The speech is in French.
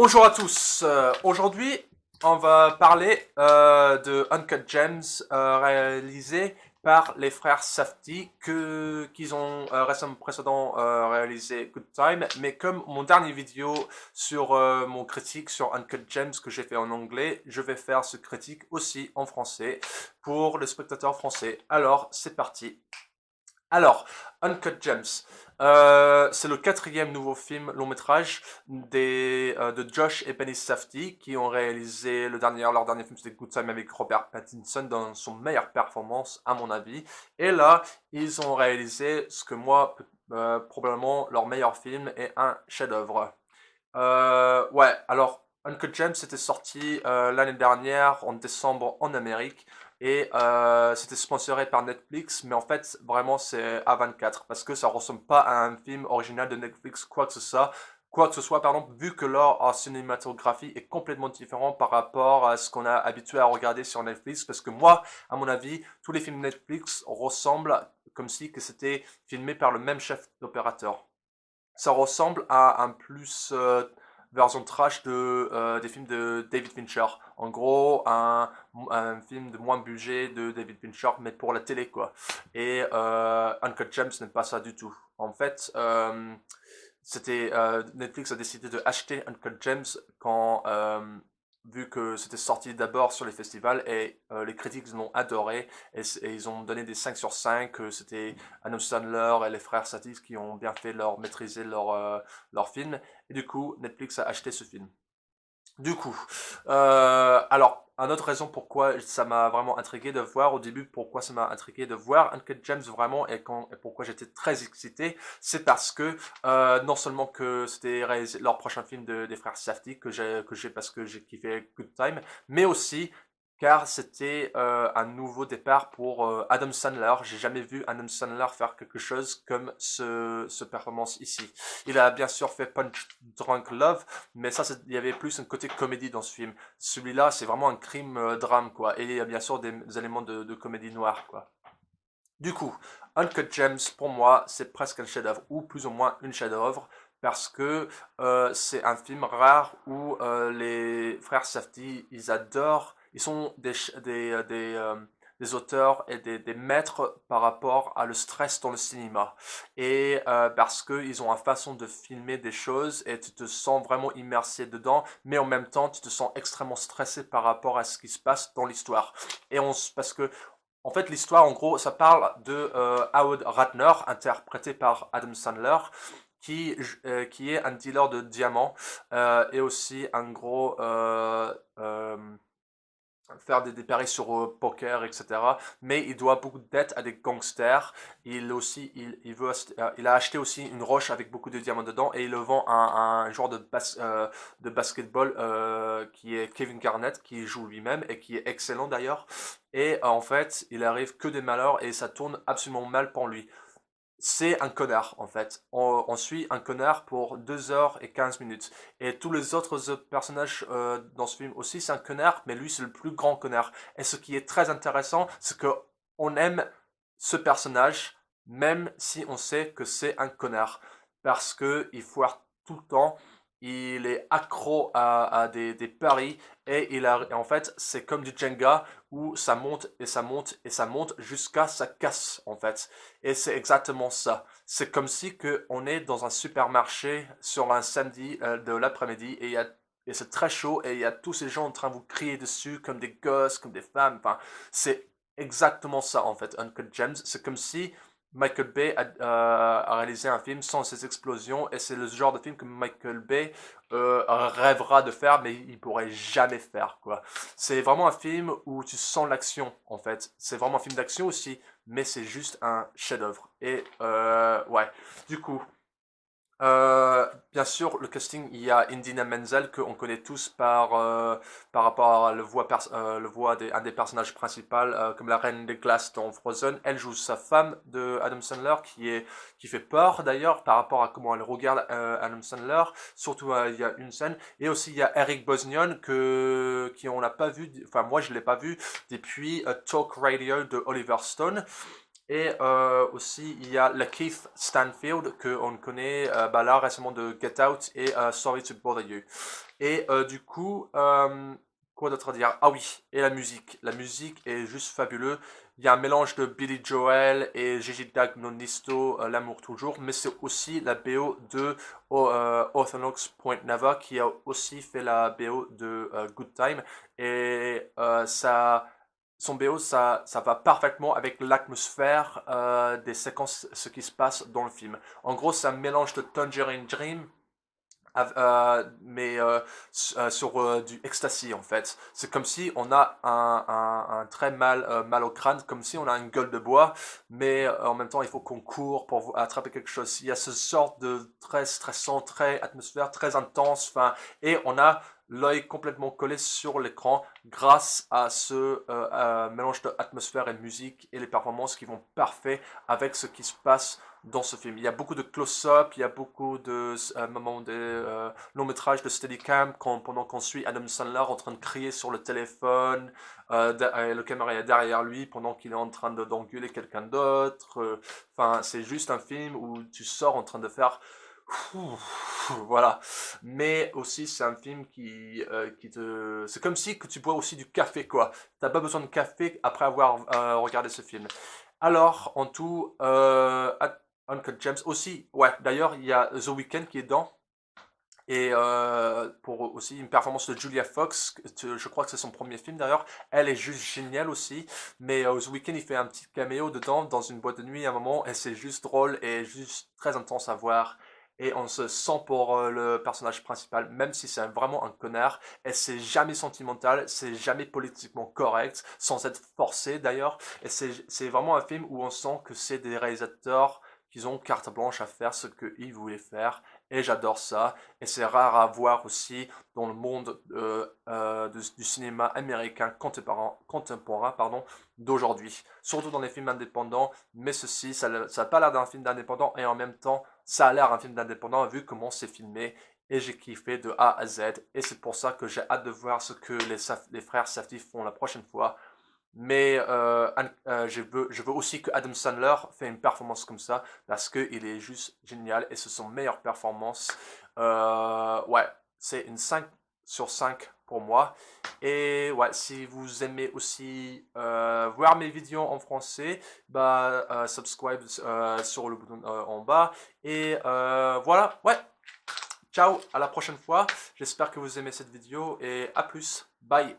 Bonjour à tous. Aujourd'hui, on va parler de Uncut Gems réalisé par les frères Safdie qu'ils ont récemment précédent réalisé Good Time. Mais comme mon dernier vidéo sur mon critique sur Uncut Gems que j'ai fait en anglais, je vais faire ce critique aussi en français pour le spectateur français. Alors, c'est parti. Alors, Uncut Gems, c'est le quatrième nouveau film long métrage de Josh et Penny Safdie qui ont réalisé leur dernier film c'était Good Time avec Robert Pattinson dans son meilleure performance à mon avis. Et là, ils ont réalisé ce que moi, probablement leur meilleur film est un chef-d'œuvre. Ouais, alors Uncut Gems c'était sorti l'année dernière en décembre en Amérique et c'était sponsoré par Netflix, mais en fait vraiment c'est A24 parce que ça ressemble pas à un film original de Netflix quoi que ce soit pardon, vu que leur cinématographie est complètement différent par rapport à ce qu'on a habitué à regarder sur Netflix, parce que moi, à mon avis, tous les films Netflix ressemblent comme si que c'était filmé par le même chef d'opérateur. Ça ressemble à un plus version trash des films de David Fincher. En gros, un film de moins budget de David Fincher, mais pour la télé, quoi. Et Uncut Gems n'est pas ça du tout. En fait, Netflix a décidé de acheter Uncut Gems quand vu que c'était sorti d'abord sur les festivals et les critiques l'ont adoré et ils ont donné des 5 sur 5 que c'était Adam Sandler et les frères Satis qui ont bien fait maîtriser leur film et du coup Netflix a acheté ce film. Du coup, alors, une autre raison pourquoi ça m'a vraiment intrigué de voir, au début, pourquoi ça m'a intrigué de voir Uncut Gems vraiment et pourquoi j'étais très excité, c'est parce que non seulement que c'était leur prochain film des frères Safdie que j'ai parce que j'ai kiffé Good Time, mais aussi car c'était un nouveau départ pour Adam Sandler. J'ai jamais vu Adam Sandler faire quelque chose comme ce performance ici. Il a bien sûr fait Punch Drunk Love, mais ça, il y avait plus un côté comédie dans ce film. Celui-là, c'est vraiment un crime drame, quoi. Et il y a bien sûr des éléments de comédie noire, quoi. Du coup, Uncut Gems, pour moi, c'est presque un chef-d'œuvre, ou plus ou moins une chef-d'œuvre, parce que c'est un film rare où les frères Safdie, ils adorent, ils sont des auteurs et des maîtres par rapport à le stress dans le cinéma. Et parce qu'ils ont une façon de filmer des choses et tu te sens vraiment immersé dedans, mais en même temps, tu te sens extrêmement stressé par rapport à ce qui se passe dans l'histoire. Parce que en fait, l'histoire, en gros, ça parle de Howard Ratner, interprété par Adam Sandler, qui est un dealer de diamants et aussi un gros faire des paris sur poker, etc. Mais il doit beaucoup de dettes à des gangsters. Il a acheté aussi une roche avec beaucoup de diamants dedans et il le vend à un joueur de basketball qui est Kevin Garnett, qui joue lui-même et qui est excellent d'ailleurs. Et en fait, il arrive que des malheurs et ça tourne absolument mal pour lui. C'est un connard en fait. On suit un connard pour 2 h 15 minutes. Et tous les autres personnages dans ce film aussi, c'est un connard, mais lui c'est le plus grand connard. Et ce qui est très intéressant, c'est que on aime ce personnage, même si on sait que c'est un connard. Parce que il foire tout le temps, il est accro à des paris, et en fait c'est comme du Jenga où ça monte et ça monte et ça monte jusqu'à ça casse en fait. Et c'est exactement ça. C'est comme si que on est dans un supermarché sur un samedi de l'après-midi et c'est très chaud et il y a tous ces gens en train de vous crier dessus comme des gosses, comme des femmes. Enfin, c'est exactement ça en fait. Uncut Gems, c'est comme si Michael Bay a réalisé un film sans ces explosions et c'est le genre de film que Michael Bay rêvera de faire mais il pourrait jamais faire quoi. C'est vraiment un film où tu sens l'action en fait. C'est vraiment un film d'action aussi, mais c'est juste un chef-d'œuvre. Et ouais, du coup, bien sûr, le casting, il y a Indina Menzel que on connaît tous par rapport à le voix un des personnages principaux, comme la Reine des Glaces dans Frozen. Elle joue sa femme de Adam Sandler, qui fait peur d'ailleurs par rapport à comment elle regarde Adam Sandler. Surtout, il y a une scène. Et aussi, il y a Eric Bosnian qui on n'a pas vu, enfin moi je l'ai pas vu depuis Talk Radio de Oliver Stone. Et aussi, il y a Lakeith Stanfield, qu'on connaît là récemment de Get Out et Sorry to Bother You. Et du coup, quoi d'autre à dire? Ah oui, et la musique. La musique est juste fabuleux. Il y a un mélange de Billy Joel et Gigi D'Agostino, L'amour toujours, mais c'est aussi la BO de Orthodox Point Never qui a aussi fait la BO de Good Time. Et son BO, ça va parfaitement avec l'atmosphère des séquences, ce qui se passe dans le film. En gros, c'est un mélange de Tangerine Dream mais sur du ecstasy en fait. C'est comme si on a un très mal au crâne, comme si on a une gueule de bois, mais en même temps il faut qu'on court pour attraper quelque chose. Il y a ce sorte de très stressant, très atmosphère, très intense, enfin, et on a l'œil complètement collé sur l'écran grâce à ce mélange d'atmosphère et de musique et les performances qui vont parfait avec ce qui se passe dans ce film. Il y a beaucoup de close-up, il y a beaucoup de moments de longs métrages de Steadicam pendant qu'on suit Adam Sandler en train de crier sur le téléphone, le caméra est derrière lui pendant qu'il est en train d'engueuler quelqu'un d'autre. Enfin, c'est juste un film où tu sors en train de faire voilà. Mais aussi, c'est un film qui te... C'est comme si que tu bois aussi du café, quoi. T'as pas besoin de café après avoir regardé ce film. Alors, en tout, Uncut James aussi, ouais, d'ailleurs, il y a The Weeknd qui est dedans. Et pour aussi une performance de Julia Fox, je crois que c'est son premier film d'ailleurs, elle est juste géniale aussi. Mais The Weeknd il fait un petit caméo dedans dans une boîte de nuit à un moment et c'est juste drôle et juste très intense à voir. Et on se sent pour le personnage principal, même si c'est vraiment un connard. Et c'est jamais sentimental, c'est jamais politiquement correct, sans être forcé d'ailleurs. Et c'est vraiment un film où on sent que c'est des réalisateurs qui ont carte blanche à faire ce qu'ils voulaient faire. Et j'adore ça. Et c'est rare à voir aussi dans le monde du cinéma américain contemporain pardon, d'aujourd'hui. Surtout dans les films indépendants, mais ceci, ça n'a pas l'air d'un film d'indépendant et en même temps, ça a l'air un film d'indépendant vu comment c'est filmé. Et j'ai kiffé de A à Z. Et c'est pour ça que j'ai hâte de voir ce que les frères Safdie font la prochaine fois. Mais je veux aussi que Adam Sandler fait une performance comme ça parce qu'il est juste génial et c'est son meilleure performance. Ouais, c'est une 5 sur 5 pour moi. Et ouais, si vous aimez aussi voir mes vidéos en français, bah subscribe sur le bouton en bas. Et voilà, ouais, ciao, à la prochaine fois. J'espère que vous aimez cette vidéo et à plus. Bye.